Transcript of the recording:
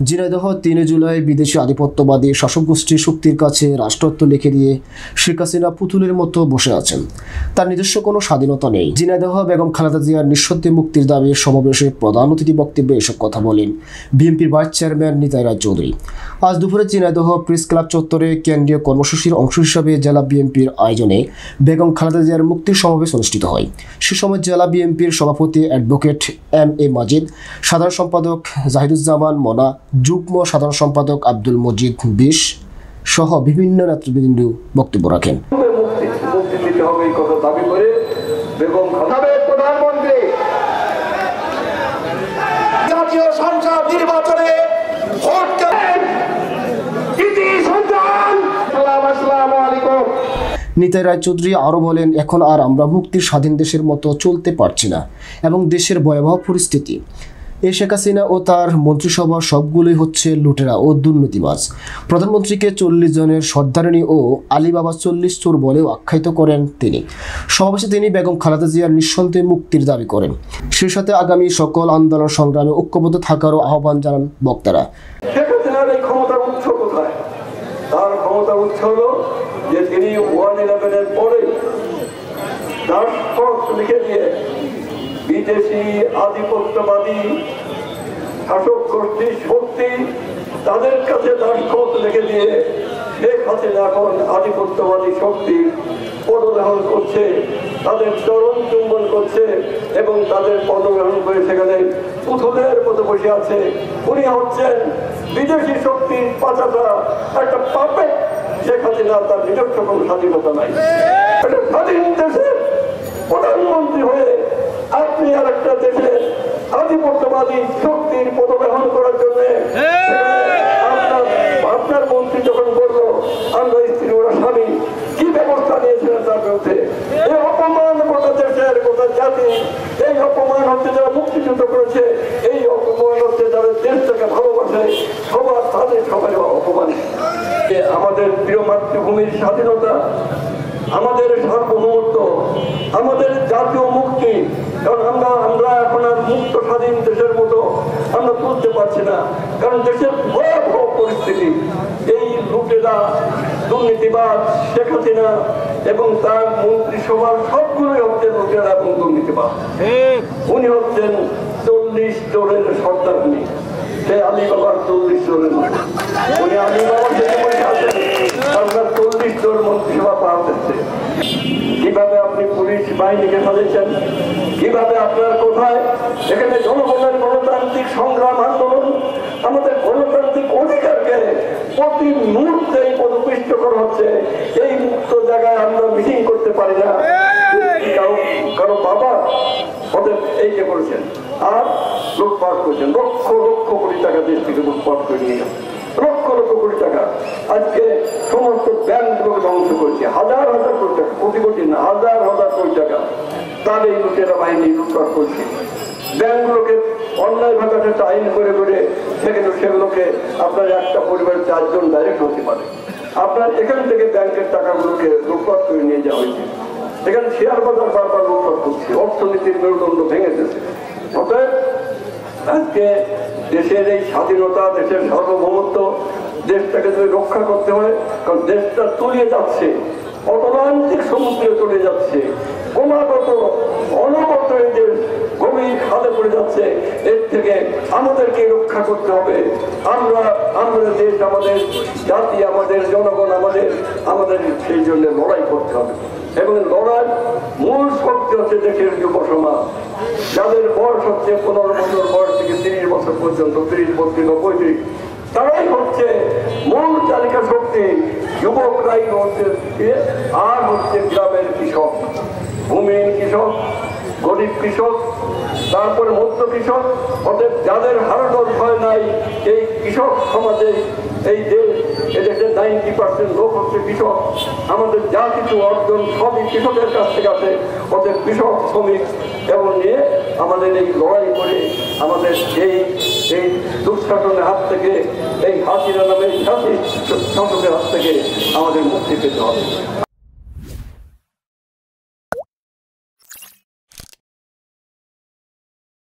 ঝিনাইদহ ৩ জুলাই বিদেশি আধিপত্যবাদী শাসকগোষ্ঠীর শক্তির কাছে রাষ্ট্রত্ব লিখে দিয়ে শেখ হাসিনা পুতুলের মতো বসে আছেন। তার নিজস্ব কোনো স্বাধীনতা নেই। ঝিনাইদহ বেগম খালেদা জিয়ার নিঃশর্তে মুক্তির দাবি সমাবেশে প্রধান অতিথি বক্তব্যে এসব কথা বলেন বিএনপির ভাইস চেয়ারম্যান নিতাই রায়চৌধুরী। আজ দুপুরে ঝিনাইদহ প্রেস ক্লাব চত্বরে কেন্দ্রীয় কর্মসূচির অংশ হিসাবে জেলা বিএনপির আয়োজনে বেগম খালেদা জিয়ার মুক্তির সমাবেশ অনুষ্ঠিত হয়। সে সময় জেলা বিএনপির সভাপতি অ্যাডভোকেট এম.এ. মাজিদ, সাধারণ সম্পাদক জাহিদুজ্জামান মনা, যুগ্ম সাধারণ সম্পাদক আব্দুল মজিদ বিশ সহ বিভিন্ন নেতৃবৃন্দ বক্তব্য রাখেন। প্রধানমন্ত্রী জাতীয় সংসদ নির্বাচনে নিতাই রায়চৌধুরী আরও বলেন, এখন আর আমরা মুক্তির স্বাধীন দেশের মতো চলতে পারছি না এবং দেশের ভয়াবহ পরিস্থিতি। এই শেখ হাসিনা ও তার মন্ত্রিসভা সবগুলোই হচ্ছে লুটেরা ও দুর্নীতিবাজ। প্রধানমন্ত্রীকে 40 জনের সর্দারিনী ও আলিবাবা 40 চোর বলেও আখ্যায়িত করেন তিনি। সমাবেশে তিনি বেগম খালেদা জিয়ার নিঃসন্দেহে মুক্তির দাবি করেন। সেই সাথে আগামী সকল আন্দোলন সংগ্রামে ঐক্যবদ্ধ থাকারও আহ্বান জানান বক্তারা। তার ক্ষমতার উৎস হলো যে তিনি 1/11-এর পরে লিখে দিয়ে বিদেশি আধিপত্যবাদী শাসক গোষ্ঠীর শক্তি তাদের কাছে দাসখত লিখে দিয়ে শেখ হাসিনা এখন আধিপত্যবাদী শক্তি পদগ্রহণ করছে, তাদের চরণ চুম্বন করছে এবং তাদের পদগ্রহণ করে সেখানে পুতুলের মতো বসে আছে। উনি হচ্ছেন বিদেশি শক্তির পাচাটা, একটা পাপেট। শেখ হাসিনা তার নিজস্ব কোনো স্বাধীনতা নাই। একটা স্বাধীন দেশের প্রধানমন্ত্রী হয়ে আপনি আর একটা দেশের আধিপত্যবাদী শক্তির পদগ্রহণ করার জন্য আপনার মন্ত্রী যখন বললো আমরা স্ত্রী ওরা স্বামী, কি ব্যবস্থা নিয়েছিলেন তার বিরুদ্ধে? এই অপমান গোটা দেশের গোটা জাতি, এই অপমান হচ্ছে যারা মুক্তিযুদ্ধ করেছে, এই অপমান হচ্ছে যারা দেশটাকে ভালোবাসে, সবার তাদের সবাই অপমান। আমাদের প্রিয় মাতৃভূমির স্বাধীনতা, আমাদের সার্বভৌমত্ব, আমাদের জাতীয় মুক্তি, কারণ আমরা এখন আর মুক্ত স্বাধীন দেশের মতো আমরা তুলতে পারছি না, কারণ দেশের ভয়াবহ পরিস্থিতি। এই লুটেরা দুর্নীতিবাদ শেখ হাসিনা এবং তার মন্ত্রিসভার সবগুলোই হচ্ছে লুটেরা এবং দুর্নীতিবাদ। উনি হচ্ছেন 40 চোরের সর্দারনি, সে আলিবাবার 40 চোরের। উনি আলিবাবার আপনার 40 চোর মন্ত্রিসভা পাওয়া যাচ্ছে। কিভাবে আপনি পুলিশ বাহিনীকে সাজাইছেন, কিভাবে আপনার কোথায় এখানে জনগণের গণতান্ত্রিক সংগ্রাম আন্দোলন, আমাদের গণতান্ত্রিক অধিকারকে প্রতি মুহূর্তে পদপিষ্ট করা হচ্ছে। এই মুক্ত জায়গায় আমরা মিটিং করতে পারি না, কারো বাবা ওদের এই যে করেছেন আর লুটপাট করেছেন, লক্ষ লক্ষ কোটি টাকা দেশ থেকে লুটপাট করে নিয়ে যান, লক্ষ লক্ষ কোটি টাকা। আজকে সমস্ত ব্যাংকগুলোকে ধ্বংস করেছে, হাজার হাজার কোটি টাকা, কোটি কোটি না, হাজার হাজার কোটি টাকা তার এই লুটেরা বাহিনী লুটপাট করছে। ব্যাংকগুলোকে অন্যায় ভাবে একটা আইন করে করে সেগুলোকে আপনার একটা পরিবারের 4 জন ডাইরেক্ট হতে পারে। আপনার এখান থেকে ব্যাংকের টাকাগুলোকে লুটপাট করে নিয়ে যাওয়া হয়েছে। এখানে শেয়ার বাজার বারবার লুটপাট করছে, অর্থনীতির মেরুদণ্ড ভেঙে দিচ্ছে। অতএব আজকে দেশের এই স্বাধীনতা, দেশের সার্বভৌমত্ব, দেশটাকে যদি রক্ষা করতে হয়, কারণ দেশটা তলিয়ে যাচ্ছে, অতলান্তিক সমুদ্রে চলে যাচ্ছে, ক্রমাগত অনবরত এই দেশ গভীর খাদে পড়ে যাচ্ছে। এর থেকে আমাদেরকে রক্ষা করতে হবে। আমরা দেশ, আমাদের জাতি, আমাদের জনগণ, আমাদের সেই জন্য লড়াই করতে হবে। এবং লড়াই মূল শক্তি হচ্ছে দেশের যুব সমাজ, যাদের বয়স হচ্ছে 15 বছর বয়স থেকে 30 বছর পর্যন্ত, 30, 32, 35, তারাই হচ্ছে মূল চালিকা শক্তি। যুবকরাই হচ্ছে, আর হচ্ছে গ্রামের কৃষক, ভূমিহীন কৃষক, গরিব কৃষক, তারপরে মধ্য কৃষক। অতএব যাদের হারানোর ভয় নাই এই কৃষক সমাজে, এই দেশের 90% লোক হচ্ছে কৃষক। আমাদের যা কিছু অর্জন সবই কৃষকের কাছ থেকে আসে। অতএব কৃষক, শ্রমিক এবং নিয়ে আমাদের এই লড়াই করে আমাদের এই দুঃশাসনের হাত থেকে, এই হাসিনা নামে শাসকের হাত থেকে আমাদের মুক্তি পেতে হবে।